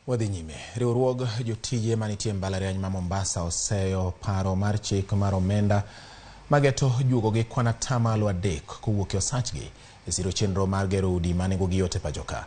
Wadhi nyime. Riwruog Jotije manitie mbalariany ma Mombasa oseyo paro mar chik mar omenda mageto juogo gi kwana tamalo 3 kowuok e osachgi e siro chenro mar gero udi ma nengogi yot e pachoka.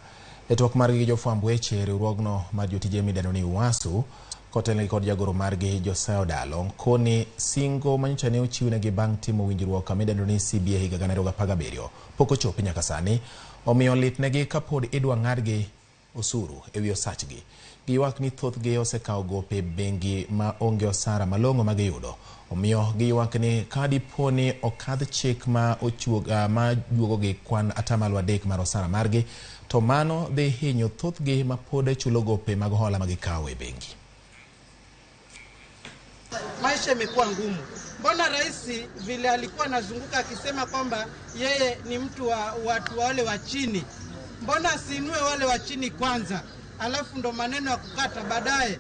E twak margi gi jofwamb weche, riwruogno mar jotije midendo ni UWASU kotelnegi kod jagoro margi Joseo Dalo koni singo manyicha ne ochiwnegi bang' timo winjruok midendo ni CBA higa 2017 pok ochopo nyaka sani, omiyo litnegi kapod idwa ng'adgi osuru ewi osachgi. Giywak ni thothgi osekawo gope bengi ma onge osara malong'o ma giyudo. Omiyo giywak ni kadiponi okadh chik ma ochuoga ma juogo gi kwan atamalo 3 mar osara margi, to mano dhi hinyo thothgi ma pod chulo gope mag hola ma gikawo e bengi. Maisha imekuwa ngumu. Mbona rais vile alikuwa anazunguka akisema kwamba yeye ni mtu wa watu wale wa chini? Mbona siinue wale wa chini kwanza, alafu ndo maneno ya kukata baadaye?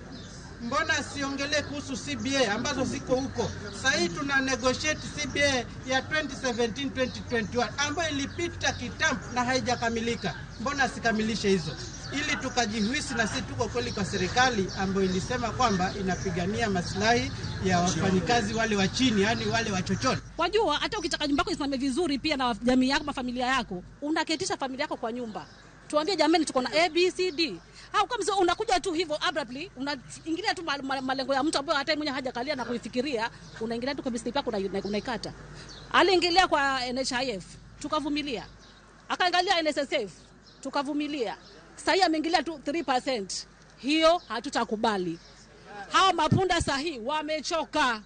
Mbona siongelee kuhusu CBA ambazo ziko huko? Sasa hii tuna negotiate CBA ya 2017-2021 ambayo ilipita kitambo na haijakamilika. Mbona sikamilishe hizo? Ili tukajihuisi na sisi tuko kweli kwa serikali ambayo ilisema kwamba inapigania maslahi ya wafanyikazi wale wa chini, yani wale wa chochote. Wajua hata ukitaka nyumba yako isimame vizuri pia na jamii yako na familia yako, unaketisha familia yako kwa nyumba. Tuambie jamani tuko na ABCD. Au kama unakuja tu hivyo abruptly, unaingilia tu malengo ya mtu ambaye hata mwenye hajakalia na kuifikiria, unaingilia tu kwa mistake yako unaikata. Aliingilia kwa NHIF, tukavumilia. Akaangalia NSSF, tukavumilia. Sasa ameingilia tu 3%. Hiyo hatutakubali. Hao mapunda sahi wamechoka.